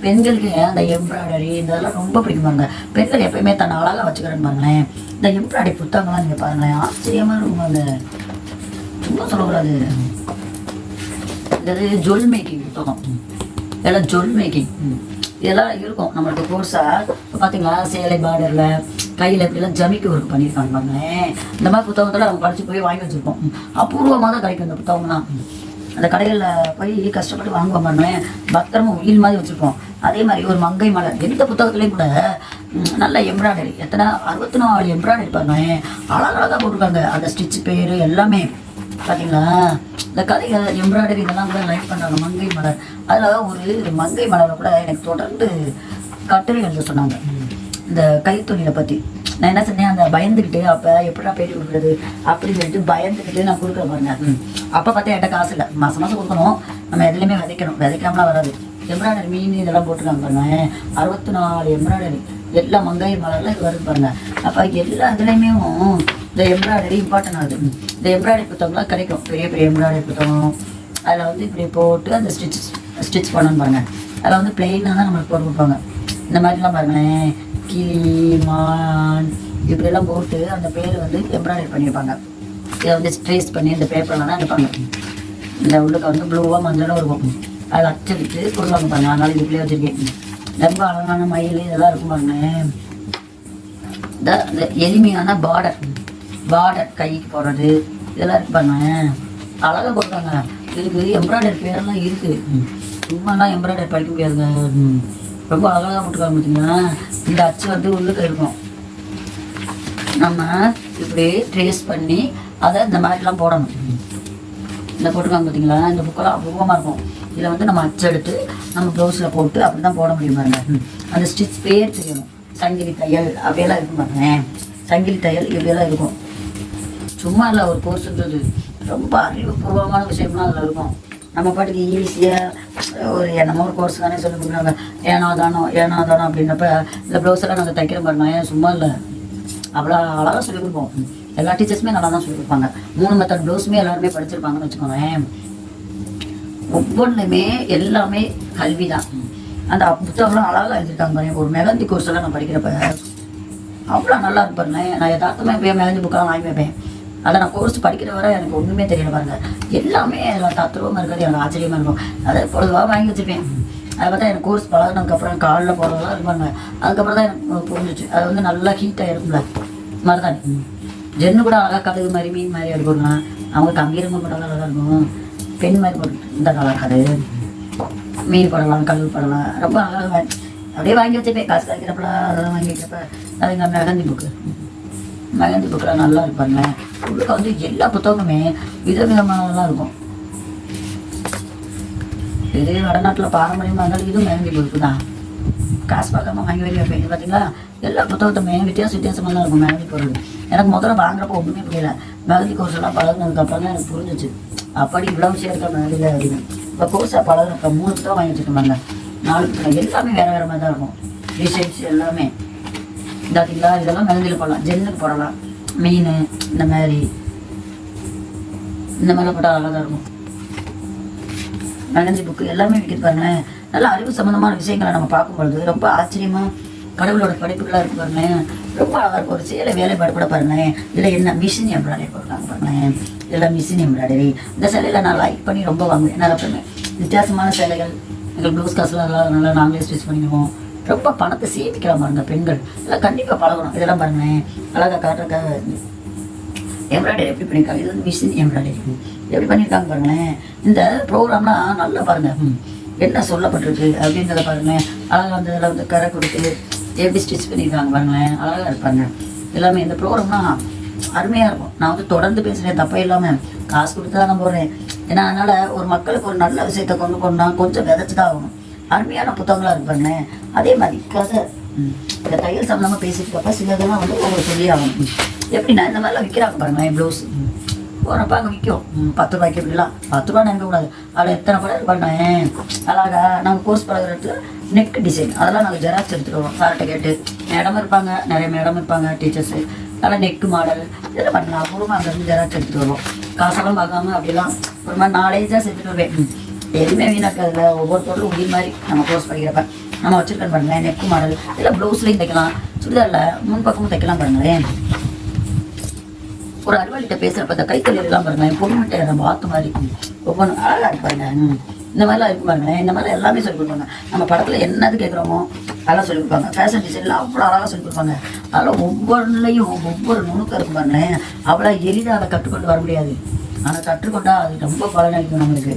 பெண்களுக்கு அந்த எம்ப்ராய்டரி இதெல்லாம் ரொம்ப பிடிக்குமாங்க. பெண்கள் எப்பயுமே தன்னை அழகாக வச்சுக்கிறேன்னு பாருங்களேன். இந்த எம்ப்ராய்டரி புத்தகங்கள்லாம் நீங்கள் பாருங்களேன், ஆச்சரியமாக இருக்கும். அந்த சும்மா சொல்லக்கூடாது, அதாவது ஜுவல் மேக்கிங் புத்தகம், இதெல்லாம் ஜுவல் மேக்கிங் இதெல்லாம் இருக்கும் நம்மளுக்கு கோர்ஸாக. இப்போ பார்த்தீங்களா சேலை பார்டரில் கையில் இப்படிலாம் ஜமிக்கு ஒர்க் பண்ணியிருக்காங்க பாருங்களேன். இந்த மாதிரி புத்தகத்தில் நம்ம படித்து போய் வாங்கி வச்சுருப்போம். அபூர்வமாக தான் கிடைக்கும் இந்த புத்தகம்லாம். அந்த கடைகளில் போய் கஷ்டப்பட்டு வாங்குவோம் பாருங்களேன், பத்திரமா உயில் மாதிரி வச்சுருப்போம். அதே மாதிரி ஒரு மங்கை மலர், எந்த புத்தகத்துலேயும் கூட நல்ல எம்ப்ராய்டரி, எத்தனை 64 எம்ப்ராய்டரி பாருங்களேன், அழகழகாக போட்டிருக்காங்க. அந்த ஸ்டிச் பேர் எல்லாமே பார்த்தீங்களா. இந்த கதைகள் எம்ப்ராய்டரி இதெல்லாம் கூட லைக் பண்ணுறாங்க. மங்கை மலர், அதில் ஒரு மங்கை மலரை கூட எனக்கு தொடர்ந்து கட்டுரை எழுத சொன்னாங்க இந்த கைத்தொழிலை பற்றி. நான் என்ன சொன்னேன், அந்த பயந்துக்கிட்டு அப்போ எப்படா பேட்டி கொடுக்குறது அப்படின்னு சொல்லிட்டு பயந்துக்கிட்டு நான் கொடுக்குற பாருங்க. அப்போ பார்த்தா என்கிட்ட காசு இல்லை, மாதம் கொடுக்கணும், நம்ம எதுலையுமே விதைக்காமலாம் வராது. எம்ப்ராய்டரி மீன் இதெல்லாம் போட்டுருக்காங்க பாருங்க, 64 எம்ப்ராய்டரி எல்லா மங்கை மலரில் இது வருது பாருங்க. அப்போ எல்லா இதுலேயுமே இந்த எம்ப்ராய்டரி இம்பார்ட்டன் ஆகுது. இந்த எம்ப்ராய்டரி புத்தகம்லாம் கிடைக்கும், பெரிய பெரிய எம்ப்ராய்டரி புத்தகம். அதில் வந்து இப்படி போட்டு அந்த ஸ்டிச் பண்ணணும் பாருங்க. அதில் வந்து பிளெயினாக தான் நம்மளுக்கு போட்டு கொடுப்பாங்க. இந்த மாதிரிலாம் பாருங்களேன், கிளி மான் இப்படியெல்லாம் போட்டு அந்த பேர் வந்து எம்ப்ராய்டரி பண்ணியிருப்பாங்க. இதை வந்து ட்ரேஸ் பண்ணி இந்த பேப்பர்லாம் தான் எடுப்பாங்க. இந்த உள்ளுக்கு வந்து ப்ளூவாக மஞ்சளாக இருக்கும், அதில் அச்சடித்து கொடுப்பாங்க பாருங்க. அதனால இதுக்குள்ளே வச்சுருக்கேன். ரொம்ப அழகான மயில் இதெல்லாம் இருக்கும் பாருங்க. இந்த எளிமையான பார்டர் கைக்கு போடுறது இதெல்லாம் இருக்கு பாருங்க, அழகாக போடுறாங்க. இதுக்கு எம்ப்ராய்டரி பேரெல்லாம் இருக்குது, சும்மாலாம் எம்ப்ராய்டரி படிக்க முடியாதுங்க. ரொம்ப அழகாக போட்டுருக்காங்க பார்த்தீங்கன்னா. இந்த அச்சு வந்து உள்ளுக்கு இருக்கும், நம்ம இப்படி ட்ரேஸ் பண்ணி அதை இந்த மாதிரிலாம் போடணும். இந்த போட்டிருக்காங்க பார்த்தீங்களா, இந்த புக்கெல்லாம் அபூர்வமாக இருக்கும். இதில் வந்து நம்ம அச்செடுத்து நம்ம ப்ளவுஸில் போட்டு அப்படி தான் போட முடியும் பாருங்க. அந்த ஸ்டிச் பேர் தெரியணும், சங்கிலி தையல் அப்படியெல்லாம் இருக்கும் பாருங்க. சங்கிலி தையல் இப்படியெல்லாம் இருக்கும், சும்மா இல்லை. ஒரு கோர்ஸுன்றது ரொம்ப அறிவுபூர்வமான விஷயம்லாம் அதில் இருக்கும். நம்ம பாட்டுக்கு ஈஸியாக ஒரு என்னமோ ஒரு கோர்ஸ் தானே சொல்லி கொடுக்குறாங்க, ஏனோ தானோ அப்படின்றப்ப இந்த ப்ளவுஸெல்லாம் நாங்கள் தைக்கிற பாருங்க, சும்மா இல்லை, அவ்வளோ அழகாக சொல்லிக் கொடுப்போம். எல்லா டீச்சர்ஸுமே நல்லா தான் சொல்லிக் கொடுப்பாங்க. 3 மெத்தட் ப்ளவுஸுமே எல்லாருமே படிச்சிருப்பாங்கன்னு வச்சுக்கோங்களேன். ஒவ்வொன்றுமே எல்லாமே கல்வி தான். அந்த புத்தகம்லாம் அழகாக எழுதியிருக்காங்க பாருங்க. ஒரு மெகந்தி கோர்ஸ் எல்லாம் நான் படிக்கிறப்ப அவ்வளோ நல்லா இருப்பாருங்க. நான் யதார்த்தமாக போய் மெகந்தி புக்கெல்லாம் வாங்கி வைப்பேன். அதில் நான் கோர்ஸ் படிக்கிற வரை எனக்கு ஒன்றுமே தெரியல பாருங்க. எல்லாமே அதில் தத்துவமாக இருக்கிறது எனக்கு ஆச்சரியமாக இருக்கும். அதை பொழுதுவாக வாங்கி வச்சுப்பேன். அதை பார்த்தா எனக்கு கோர்ஸ் பழகினதுக்கப்புறம் காலில் போடுறதெல்லாம் இருப்பாங்க. அதுக்கப்புறம் தான் எனக்கு புரிஞ்சிச்சு, அது வந்து நல்லா ஹீட்டாக இருக்கும்ல மருதாணி. ஜென்னு கூட அழகாக கழுகு மாதிரி மீன் மாதிரி எடுக்கணும்னா அவங்க கம்பீரமாக போட்டாலும் அழகாக இருக்கும். பெண் மாதிரி போட்டு இந்த நல்லா இருக்காது, மீன் போடலாம் கழுகு போடலாம், ரொம்ப அழகாக அப்படியே வாங்கி வச்சுப்பேன். காசு காய்க்கிறப்பலாம் அதெல்லாம் வாங்கி வைக்கிறப்ப அது எங்கள் மெகந்தி புக்கெலாம் நல்லா இருப்பாங்க. உள்ளுக்கு வந்து எல்லா புத்தகமுமே விதவிதமானதெல்லாம் இருக்கும். இதே வடநாட்டில் பாரம்பரியமாக இருந்தாலும் இதுவும் மெகந்தி புக்கு தான். காசு பார்க்காம வாங்கி வைப்பேன். பார்த்தீங்களா, எல்லா புத்தகத்துமே வித்தியாசமாக தான் இருக்கும் மெகந்தி பொருள். எனக்கு முதல்ல வாங்குறப்போ ஒன்றுமே புரியல. மெகந்தி கோர்ஸ் எல்லாம் பழகினதுக்கப்புறம் தான் எனக்கு புரிஞ்சிச்சு, அப்படி இவ்வளோ விஷயம் இருக்க மெகந்தியில் அப்படின்னு. இப்போ கோர்ஸாக பழகினப்ப 3 புத்தகம் வாங்கி வச்சுருப்பாங்க, 4 புத்தகம் எல்லாமே வேறு மாதிரி தான் இருக்கும். டிசைன்ஸ் எல்லாமே பார்த்தீங்களா. இதெல்லாம் மெகந்தியில் போடலாம், ஜென்னுக்கு போடலாம், மீன் இந்த இந்த மாதிரிலாம் போட்டால் அழகாக இருக்கும். மெகந்தி புக்கு எல்லாமே விற்கிது பாருங்களேன். நல்லா அறிவு சம்மந்தமான விஷயங்களை நம்ம பார்க்கும்பொழுது ரொம்ப ஆச்சரியமாக கடவுளோட படைப்புகளாக இருக்கு பாருங்களேன். ரொம்ப அழகாக இருக்கும். ஒரு சேலை வேலைப்பாடு கூட பாருங்களேன். இல்லை என்ன மிஷின் எம்ப்ராய்டரி போடுறாங்க பாருங்களேன். இதெல்லாம் மிஷின் எம்ப்ராய்டரி. இந்த சேலையில் நான் லைக் பண்ணி ரொம்ப வாங்குவேன். என்ன எப்பவுமே வித்தியாசமான சேலைகள் எங்கள் ப்ளவுஸ் காசுலாம் நல்லா நாங்களே ஸ்டிச் பண்ணிடுவோம். ரொம்ப பணத்தை சேமிக்கலாம் பாருங்க பெண்கள். இதெல்லாம் கண்டிப்பாக பழகணும். இதெல்லாம் பாருங்களேன் அழகாக காட்டுறக்காக எம்ப்ராய்டரி எப்படி பண்ணியிருக்காங்க. இது வந்து மிஷின் எம்ப்ராய்டரி எப்படி பண்ணியிருக்காங்க பாருங்களேன். இந்த ப்ரோக்ராம்லாம் நல்லா பாருங்கள் என்ன சொல்லப்பட்டிருக்கு அப்படின்றத பாருங்களேன். அழகாக அந்த இதில் வந்து கரை கொடுத்து எப்படி ஸ்டிச் பண்ணியிருக்காங்க பாருங்களேன். அழகாக இருப்பாங்க எல்லாமே. இந்த ப்ரோக்ராம்லாம் அருமையாக இருக்கும். நான் வந்து தொடர்ந்து பேசுகிறேன், தப்பே இல்லாமல் காசு கொடுத்து தான் நான் போடுறேன். ஏன்னா அதனால் ஒரு மக்களுக்கு ஒரு நல்ல விஷயத்தை கொண்டு போனால் கொஞ்சம் விதைச்சி தான் ஆகணும். அருமையான புத்தகங்களாக இருப்பாங்க. அதே மாதிரி கதை இந்த தையல் சம்மந்தமாக பேசிட்டு சிலதெல்லாம் வந்து உங்களுக்கு சொல்லி ஆகணும். எப்படின்னா இந்த மாதிரிலாம் விற்கிறாங்க பாருங்களேன். ப்ளவுஸ் போனப்போ அங்கே விற்கும் 10 ரூபாய்க்கு இப்படிலாம். 10 ரூபா நினைக்கக்கூடாது. அதில் எத்தனை படம் பண்ணேன் அழகா. நாங்கள் கோர்ஸ் பழகிறதுக்கு நெக் டிசைன் அதெல்லாம் நாங்கள் ஜெராக்ஸ் எடுத்துகிட்டு வருவோம். சார்கிட்ட கேட்டு மேடம் இருப்பாங்க, நிறைய மேடம் இருப்பாங்க டீச்சர்ஸு. அதெல்லாம் நெக்கு மாடல் இதெல்லாம் பண்ணலாம். அப்புறமா அங்கேருந்து ஜெராக்ஸ் எடுத்துகிட்டு வருவோம். காசெல்லாம் பார்க்காம அப்படிலாம் ஒரு மாதிரி நாலேஜாக செஞ்சுட்டு வருவேன். எதுவுமே வீணாக்காதுல. ஒவ்வொருத்தரும் உயிர் மாதிரி நம்ம கோர்ஸ் படிக்கிறப்ப நம்ம வச்சுருக்கேன் பாருங்களேன். நெக்கு மாடல் இதெல்லாம் ப்ளவுஸ்லேயும் தைக்கலாம், சுடிதாரில் முன்பக்கமும் தைக்கலாம் பாருங்களேன். ஒரு அறிவாளிகிட்ட பேசுகிறப்ப இந்த கைத்தொழிலாம் பாருங்களேன். பொண்ணுகிட்ட நம்ம பார்த்த மாதிரி ஒவ்வொன்றும் அழகாக இருப்பாங்க. இந்த மாதிரிலாம் இருக்கும் பாருங்களேன். இந்த மாதிரிலாம் எல்லாமே சொல்லிக் கொடுப்பாங்க. நம்ம படத்தில் என்னது கேட்குறோமோ அதெல்லாம் சொல்லிக் கொடுப்பாங்க. ஃபேஷன் டிசைனில் அவ்வளோ அழகாக சொல்லிக் கொடுப்பாங்க. அதெல்லாம் ஒவ்வொன்றுலையும் ஒவ்வொரு நுணுக்கம் இருக்கும் பாருங்களேன். அவ்வளோ எளிதாக அதை கற்றுக்கொண்டு வர முடியாது. ஆனால் கற்றுக்கொண்டால் அது ரொம்ப பலனளிக்கும் நம்மளுக்கு.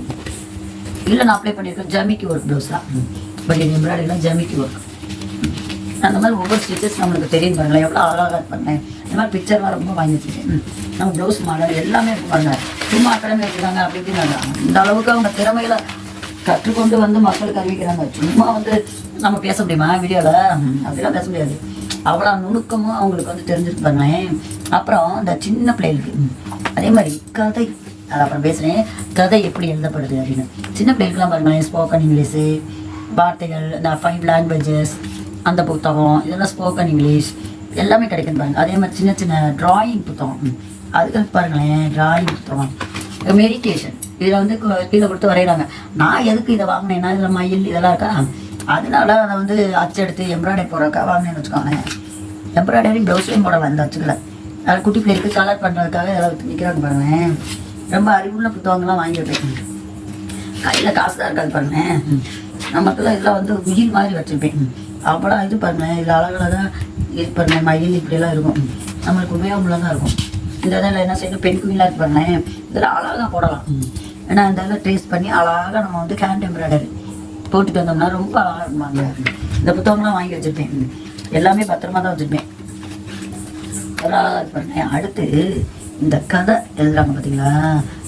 இல்லை நான் அப்ளை பண்ணியிருக்கேன் ஜமிக்கி ஒர்க் ப்ளவுஸ் தான். பட் இது எம்ப்ராய்டரிலாம் ஜமிக்கி ஒர்க். அந்த மாதிரி ஒவ்வொரு ஸ்டிச்சஸ் நம்மளுக்கு தெரியும் பாருங்களேன். எவ்வளோ அழகாக இருப்பாங்க. இந்த மாதிரி பிக்சர்லாம் ரொம்ப வாங்கி வச்சுருக்கேன். நம்ம ப்ளவுஸ் மாடல் எல்லாமே இருப்பாங்க. சும்மா அகாடமி வச்சுருக்காங்க அப்படி இப்படின்னாங்க. இந்த அளவுக்கு அவங்க திறமையில கற்றுக்கொண்டு வந்து மக்களுக்கு அறிவிக்கிறாங்க. சும்மா வந்து நம்ம பேச முடியுமா வீடியோவில்? அப்படிலாம் பேச முடியாது. அவ்வளோ நுணுக்கமும் அவங்களுக்கு வந்து தெரிஞ்சிருப்பாங்க. அப்புறம் இந்த சின்ன பிள்ளைகளுக்கு அதே மாதிரி கதை அது அப்புறம் பேசுகிறேன். கதை எப்படி எழுதப்படுது அப்படின்னு சின்ன பிள்ளைகளுக்குலாம் பாருங்களேன். ஸ்போக்கன் இங்கிலீஷு வார்த்தைகள் இந்த 5 லாங்குவேஜஸ் அந்த புத்தகம் இதெல்லாம் ஸ்போக்கன் இங்கிலீஷ் எல்லாமே கிடைக்கும் பாருங்கள். அதே மாதிரி சின்ன சின்ன ட்ராயிங் புத்தகம் அதுக்கு பாருங்களேன். ட்ராயிங் புத்தகம் மெடிடேஷன் இதில் வந்து கீழே கொடுத்து வரைகிறாங்க. நான் எதுக்கு இதை வாங்கினேன்னா இதில் மயில் இதெல்லாம் இருக்கா, அதனால அதை வந்து அச்செடுத்து எம்ப்ராய்டரி போடுறதுக்காக வாங்கினேன்னு வச்சுக்கோங்களேன். எம்ப்ராய்டரி ப்ளவுஸ்லையும் போடலாம் இந்த அச்சுக்களை. அது குட்டி பிள்ளைக்கு கலர் பண்ணுறதுக்காக இதெல்லாம் விற்கிறாங்க பாருங்களேன். ரொம்ப அறிவுள்ள புத்தகங்கள்லாம் வாங்கி வைப்பேன். கையில் காசு தான் இருக்காது பாருங்களேன். நமக்குலாம் இதெல்லாம் வந்து உயிர் மாதிரி வச்சுருப்பேன். அவ்வளோ இது பாருங்களேன். இதில் அழகழகாக இது பாருங்கள். மயில் இப்படியெல்லாம் இருக்கும். நம்மளுக்கு உபயோகமுள்ளதாக இருக்கும். இந்த இதில் என்ன செய்யணும் பெண் குயிலாக இருக்கு பாருங்களேன். இதில் அழகாக போடலாம். ஏன்னா இந்த இதில் ட்ரேஸ் பண்ணி அழகாக நம்ம வந்து ஹேண்ட் எம்ப்ராய்டரி போட்டுட்டு வந்தோம்னா ரொம்ப அழகாக இருக்குமாங்க. இந்த புத்தகம்லாம் வாங்கி வச்சுருப்பேன். எல்லாமே பத்திரமா தான் வச்சுருப்பேன். அதெல்லாம் அழகாக இது பாருங்கள். அடுத்து இந்த கதை எழுதுகிறாங்க பார்த்தீங்களா,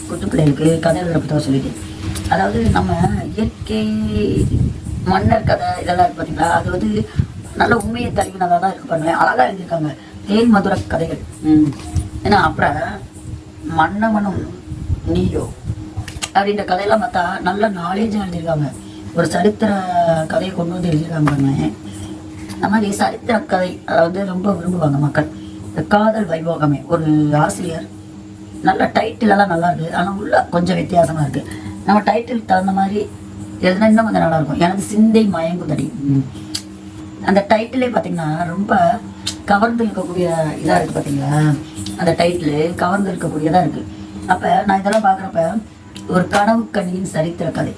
குட்டி பிள்ளைகளுக்கு கதை எழுதுகிற புத்தகம் சொல்லிட்டு. அதாவது நம்ம இயற்கை மன்னர் கதை இதெல்லாம் இருக்குது பார்த்தீங்களா, அது வந்து நல்ல உண்மையை தழுவினதாக தான் இருக்கு பாருங்களேன். அழகாக எழுதியிருக்காங்க. தேன் மதுர கதைகள். ஏன்னா அப்புறம் மன்னவனும் நீயோ அப்படின்ற கதையெல்லாம் பார்த்தா நல்ல நாலேஜாக எழுதியிருக்காங்க. ஒரு சரித்திர கதையை கொண்டு வந்து எழுதியிருக்காங்க பாருங்களேன். அந்த மாதிரி சரித்திர கதை அதை வந்து ரொம்ப விரும்புவாங்க மக்கள். இந்த காதல் வைபோகமே ஒரு ஆசிரியர் நல்ல டைட்டிலெல்லாம் நல்லா இருக்குது. ஆனால் உள்ள கொஞ்சம் வித்தியாசமாக இருக்குது. நம்ம டைட்டிலுக்கு தகுந்த மாதிரி எழுதுனா இன்னும் கொஞ்சம் நல்லாயிருக்கும். எனது சிந்தை மயங்குதடி அந்த டைட்டிலே பார்த்தீங்கன்னா ரொம்ப கவர்ந்து இருக்கக்கூடிய இதாக இருக்குது பார்த்தீங்களா. அந்த டைட்டிலு கவர்ந்து இருக்கக்கூடியதாக இருக்குது. அப்போ நான் இதெல்லாம் பார்க்குறப்ப ஒரு கனவு கண்ணியின் சரித்திர கதை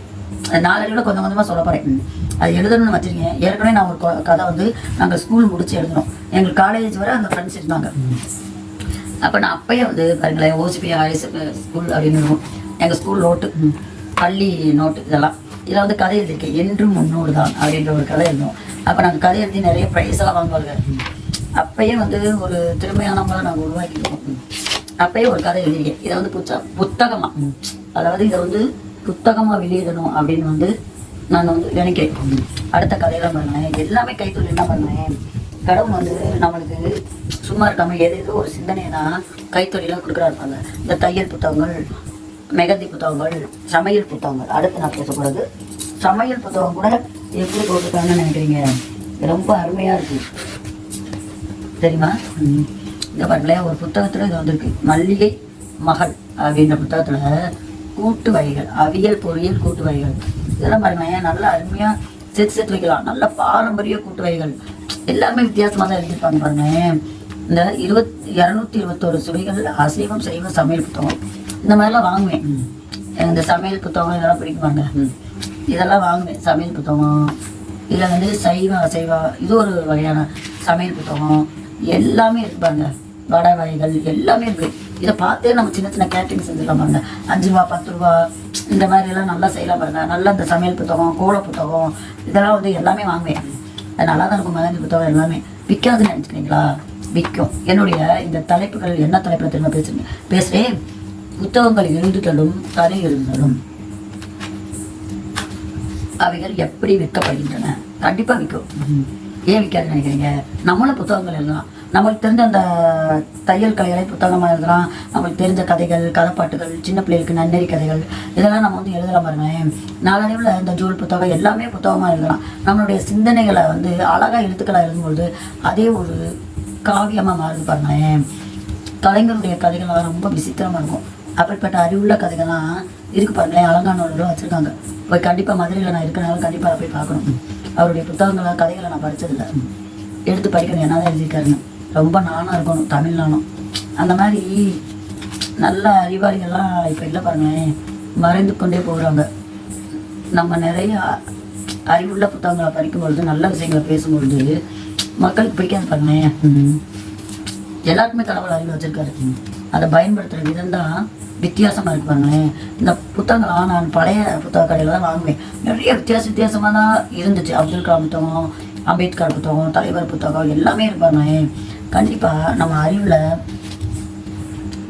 அந்த நாளடிவில் கொஞ்சம் கொஞ்சமாக சொல்ல போகிறேன். அது எழுதணும்னு வச்சுருக்கேன். ஏற்கனவே நான் ஒரு கதை வந்து நாங்கள் ஸ்கூல் முடித்து எழுதணும். எங்களுக்கு காலேஜ் வரை அந்த ஃப்ரெண்ட்ஸ் இருந்தாங்க. அப்போ நான் அப்போயே வந்து பாருங்களேன் ஓசிபி ஹாரிஸ் ஸ்கூல் அப்படின்னு இருக்கும். எங்கள் ஸ்கூல் நோட்டு பள்ளி நோட்டு இதெல்லாம் இதில் வந்து கதை எழுதியிருக்கேன். என்றும் முன்னோடு தான் அப்படின்ற ஒரு கதை எழுதும். அப்போ நாங்கள் கதை எழுதி நிறைய ப்ரைஸ் எல்லாம் வாங்குவாங்க. அப்போயே வந்து ஒரு திறமையானவங்களாம் நாங்கள் உருவாக்கிடுவோம். அப்போயே ஒரு கதை எழுதியிருக்கேன். இதை வந்து புத்தகமாக அதாவது இதை வந்து புத்தகமாக வெளியிடணும் அப்படின்னு வந்து நான் வந்து நினைக்கிறேன். அடுத்த கதையெல்லாம் பாருங்களேன். எல்லாமே கைத்தொழில் என்ன பாருங்களேன். கடவுள் வந்து நம்மளுக்கு சும்மா இருக்காமல் ஏதோ ஒரு சிந்தனையை தான் கைத்தொழிலாக கொடுக்குறா இருப்பாங்க. இந்த தையல் புத்தகங்கள் மெகந்தி புத்தகங்கள் சமையல் புத்தகங்கள். அடுத்து நான் பேசக்கூடாது. சமையல் புத்தகம் கூட எப்படி போட்டுருக்காங்கன்னு நினைக்கிறீங்க. ரொம்ப அருமையாக இருக்குது தெரியுமா. இந்த பாருங்களேன் ஒரு புத்தகத்தில் இது வந்திருக்கு. மல்லிகை மகள் அப்படின்ற புத்தகத்தில் கூட்டு வகைகள், அவியல் பொரியல் கூட்டு வகைகள் இதெல்லாம் பாருங்களேன், நல்லா அருமையாக சேர்த்து வைக்கலாம். நல்ல பாரம்பரிய கூட்டு வகைகள் எல்லாமே வித்தியாசமாக தான் எழுதியிருப்பாங்க பாருங்க. இந்த 221 சுவைகள் அசைவம் சைவ சமையல் புத்தகம் இந்த மாதிரிலாம் வாங்குவேன். இந்த சமையல் புத்தகம் இதெல்லாம் பிடிக்குவாங்க. இதெல்லாம் வாங்குவேன் சமையல் புத்தகம். இதில் வந்து சைவ அசைவ இது ஒரு வகையான சமையல் புத்தகம் எல்லாமே இருப்பாங்க. வடை வகைகள் எல்லாமே இருக்கு. இதை பார்த்தே நம்ம சின்ன சின்ன கேட்டரிங் செஞ்சுக்கலாம் பாருங்க. 5 ரூபா 10 ரூபா இந்த மாதிரி எல்லாம் நல்லா செய்யலாம் பாருங்க. நல்லா இந்த சமையல் புத்தகம், கோல புத்தகம் இதெல்லாம் வந்து எல்லாமே வாங்குவேன். அது நல்லா தான் இருக்கும். மெகந்தி புத்தகம் எல்லாமே விற்காதுன்னு நினச்சிக்கிறீங்களா? விற்கும். என்னுடைய இந்த தலைப்புகள் என்ன தலைப்பில் திரும்ப பேசுகிறேன். புத்தகங்கள் எழுதுதலும் கதை எழுதுதலும் அவைகள் எப்படி விற்கப்படுகின்றன? கண்டிப்பாக விற்கும். ஏன் விற்காதுன்னு நினைக்கிறீங்க? நம்மளும் புத்தகங்கள் எழுதலாம். நம்மளுக்கு தெரிஞ்ச அந்த தையல் கலைகளை புத்தகமாக எழுதலாம். நம்மளுக்கு தெரிஞ்ச கதைகள், கதைப்பாட்டுகள், சின்ன பிள்ளைகளுக்கு நன்னெறி கதைகள் இதெல்லாம் நம்ம வந்து எழுதலாம் பாருங்க. நாளடைவில் இந்த ஜூல் புத்தகம் எல்லாமே புத்தகமாக எழுதலாம். நம்மளுடைய சிந்தனைகளை வந்து அழகாக எழுத்துக்களாக எழுதும்பொழுது அதே ஒரு காவியமாக மாறுது பாருங்களேன். கலைஞருடைய கதைகள்லாம் ரொம்ப விசித்திரமாக இருக்கும். அப்படிப்பட்ட அறிவுள்ள கதைகள்லாம் இருக்கு பாருங்களேன். அலங்காநல்லூரில் வச்சுருக்காங்க. போய் கண்டிப்பாக மதுரையில் நான் இருக்கிறனால கண்டிப்பாக போய் பார்க்கணும். அவருடைய புத்தகங்களை கதைகளை நான் படித்ததில்லை. எடுத்து படிக்கணும். என்ன தான் எழுதியிருக்காருன்னு ரொம்ப நானாக இருக்கணும். தமிழ் நானும் அந்த மாதிரி நல்ல அறிவாளிகள்லாம் இப்போ இல்லை பாருங்களேன். மறைந்து கொண்டே போகிறாங்க. நம்ம நிறைய அறிவுள்ள புத்தகங்களை படிக்கும்பொழுது நல்ல விஷயங்களை பேசும்பொழுது மக்களுக்கு பிடிக்காது பாருங்களேன். எல்லாருக்குமே கடவுள் அறிவு வச்சுருக்காரு. அதை பயன்படுத்துகிற விதம் தான் வித்தியாசமாக இருக்கு பாருங்களேன். இந்த புத்தகங்களாம் நான் பழைய புத்தக கடையில் தான் வாங்குவேன். நிறைய வித்தியாசமாக தான் இருந்துச்சு. அப்துல் கலாம் புத்தகம், அம்பேத்கர் புத்தகம், தலைவர் புத்தகம் எல்லாமே இருப்பாங்க. கண்டிப்பாக நம்ம அறிவில்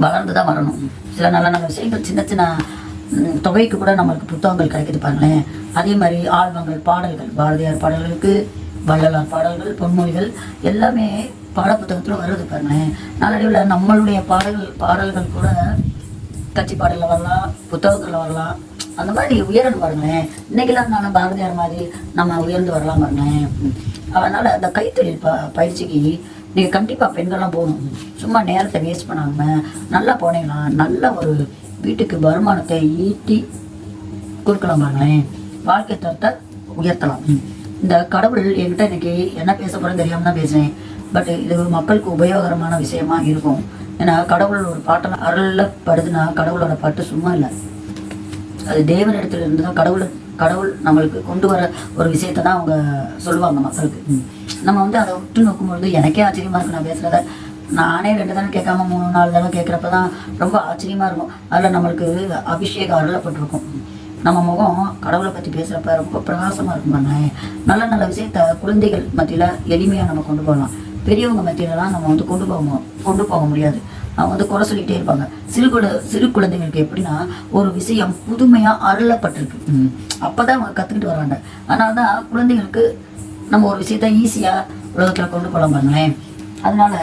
வளர்ந்து தான் வரணும். சில நல்ல நல்ல விஷயங்கள் சின்ன சின்ன தொகைக்கு கூட நம்மளுக்கு புத்தகங்கள் கிடைக்குது பாருங்களேன். அதே மாதிரி ஆழ்வங்கள், பாடல்கள், பாரதியார் பாடல்களுக்கு வள்ளலார் பாடல்கள், பொன்மொழிகள் எல்லாமே பாடப்புத்தகத்தில் வருது பாருங்களேன். நாளடைவில் நம்மளுடைய பாடல்கள் கூட கட்சி பாடலில் வரலாம், புத்தகத்தில் வரலாம். அந்த மாதிரி உயரணும் பாருங்களேன். இன்னைக்கெல்லாம் நான் பாரதியார் மாதிரி நம்ம உயர்ந்து வரலாம் பாருங்களேன். அதனால் அந்த கைத்தொழில் பயிற்சிக்கு நீங்கள் கண்டிப்பாக பெண்கள்லாம் போகணும். சும்மா நேரத்தை வேஸ்ட் பண்ணாமல் நல்லா போனீங்கன்னா நல்ல ஒரு வீட்டுக்கு வருமானத்தை ஈட்டி கொடுக்கலாம் பாருங்களேன். வாழ்க்கை தரத்தை உயர்த்தலாம். இந்த கடவுள் என்கிட்ட இன்னைக்கு என்ன பேச போகிறேன்னு தெரியாமல் தான் பேசுகிறேன். பட் இது மக்களுக்கு உபயோகரமான விஷயமா இருக்கும். ஏன்னா கடவுள் ஒரு பாட்டில் அருளப்படுதுன்னா கடவுளோட பாட்டு சும்மா இல்லை. அது தேவனிடத்துல இருந்து தான் கடவுள் நம்மளுக்கு கொண்டு வர ஒரு விஷயத்தை தான் அவங்க சொல்லுவாங்க மக்களுக்கு. நம்ம வந்து அதை விட்டு நோக்கும்பொழுது எனக்கே ஆச்சரியமாக இருக்கும். நான் பேசுகிறத நானே 2 தடவை கேட்காம 3-4 தடவை கேட்குறப்ப தான் ரொம்ப ஆச்சரியமாக இருக்கும். அதில் நம்மளுக்கு அபிஷேகம் அருளப்பட்டிருக்கும். நம்ம முகம் கடவுளை பற்றி பேசுகிறப்ப ரொம்ப பிரகாசமாக இருக்கும் பாருங்க. நல்ல நல்ல விஷயத்த குழந்தைகள் மத்தியில் எளிமையாக நம்ம கொண்டு போகலாம். பெரியவங்க மத்தியிலலாம் நம்ம வந்து கொண்டு போக முடியாது. அவங்க வந்து குறை சொல்லிகிட்டே இருப்பாங்க. சிறு குழந்தைங்களுக்கு எப்படின்னா ஒரு விஷயம் புதுமையாக அருளப்பட்டிருக்கு. அப்போ தான் அவங்க கற்றுக்கிட்டு வர்றாங்க. அதனால தான் குழந்தைங்களுக்கு நம்ம ஒரு விஷயத்த ஈஸியாக உலகத்தில் கொண்டு போகலாம் பாருங்களேன். அதனால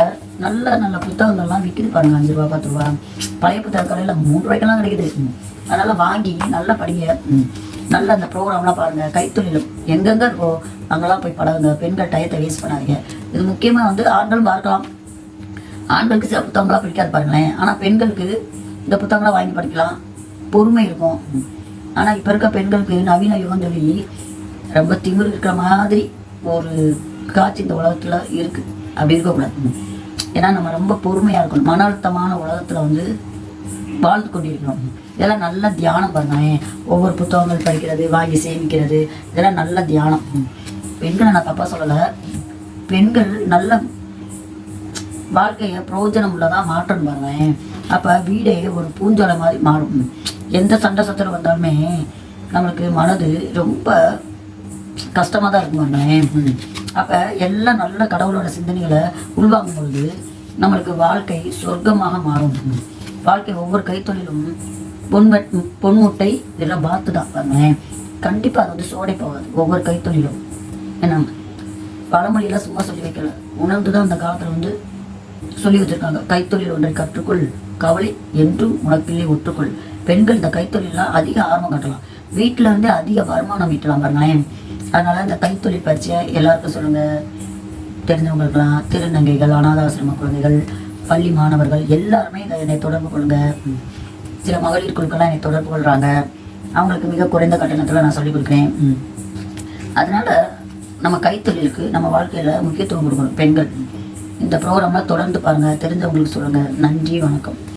நல்ல நல்ல புத்தகங்கள்லாம் விற்கிது பாருங்க. 5 ரூபா 10 ரூபா. பழைய புத்தக கடையில் 3 ரூபாய்க்கெல்லாம் கிடைக்குது. அதனால் வாங்கி நல்லா படிங்க. நல்ல அந்த ப்ரோக்ராம்லாம் பாருங்கள். கைத்தொழிலும் எங்கெங்கே இருக்கோ அங்கெல்லாம் போய் பழகுங்க. பெண்கள் டயத்தை வேஸ்ட் பண்ணாதீங்க. இது முக்கியமாக வந்து ஆண்களும் பார்க்கலாம். ஆண்களுக்கு சில புத்தகங்களாக பிடிக்காது பாருங்களேன். ஆனால் பெண்களுக்கு இந்த புத்தகங்களாக வாங்கி படிக்கலாம். பொறுமை இருக்கும். ஆனால் இப்போ இருக்க பெண்களுக்கு நவீன யுகம் சொல்லி ரொம்ப திமிரு இருக்கிற மாதிரி ஒரு காட்சி இந்த உலகத்தில் இருக்குது. அப்படி இருக்கக்கூடாது. ஏன்னா நம்ம ரொம்ப பொறுமையாக இருக்கணும். மன அழுத்தமான உலகத்தில் வந்து வாழ்ந்து கொண்டிருக்கிறோம். இதெல்லாம் நல்ல தியானம் பாருங்களேன். ஒவ்வொரு புத்தகங்கள் படிக்கிறது, வாங்கி சேமிக்கிறது இதெல்லாம் நல்ல தியானம். பெண்களை நான் தப்பாக சொல்லலை. பெண்கள் நல்ல வாழ்க்கையை பிரயோஜனம் உள்ளதாக மாற்றணும் பாருங்களேன். அப்போ வீடே ஒரு பூஞ்சோலை மாதிரி மாறும். எந்த சண்டை சச்சரவு வந்தாலுமே நம்மளுக்கு மனது ரொம்ப கஷ்டமாக தான் இருக்கும் பாருங்களேன். அப்போ எல்லாம் நல்ல கடவுளோட சிந்தனைகளை உள்வாங்கும் பொழுது நம்மளுக்கு வாழ்க்கை சொர்க்கமாக மாறும். வாழ்க்கை ஒவ்வொரு கைத்தொழிலும் பொன்முட்டை இதெல்லாம் பார்த்து தான் பாருங்களேன். கண்டிப்பாக அது வந்து சோடை போகாது. ஒவ்வொரு கைத்தொழிலும் என்ன பழமொழியெல்லாம் சும்மா சொல்லி வைக்கல, உணர்ந்து தான் அந்த காலத்தில் வந்து சொல்லி வச்சுருக்காங்க. கைத்தொழில் ஒன்றை கற்றுக்கொள், கவலை என்றும் உனக்கில்லை ஒற்றுக்கொள். பெண்கள் இந்த கைத்தொழிலாம் அதிக ஆர்வம் காட்டலாம். வீட்டில் இருந்தே அதிக வருமானம் ஈட்டலாம் பாருங்களேன். அதனால் இந்த கைத்தொழில் பயிற்சியை எல்லாருக்கும் சொல்லுங்கள். தெரிஞ்சவங்களுக்கெல்லாம் திருநங்கைகள், அனாதாசிரம குழந்தைகள், பள்ளி மாணவர்கள் எல்லாருமே என்னை தொடர்பு கொள்ளுங்க. சில மகளிர் குழுக்கள்லாம் என்னை தொடர்பு கொள்கிறாங்க. அவங்களுக்கு மிக குறைந்த கட்டணத்தில் நான் சொல்லிக் கொடுக்குறேன். அதனால் நம்ம கைத்தொழிலுக்கு நம்ம வாழ்க்கையில் முக்கியத்துவம் கொடுக்கணும் பெண்கள். இந்த ப்ரோக்ராம்லாம் தொடர்ந்து பாருங்கள், தெரிஞ்சவங்களுக்கு சொல்லுங்கள். நன்றி, வணக்கம்.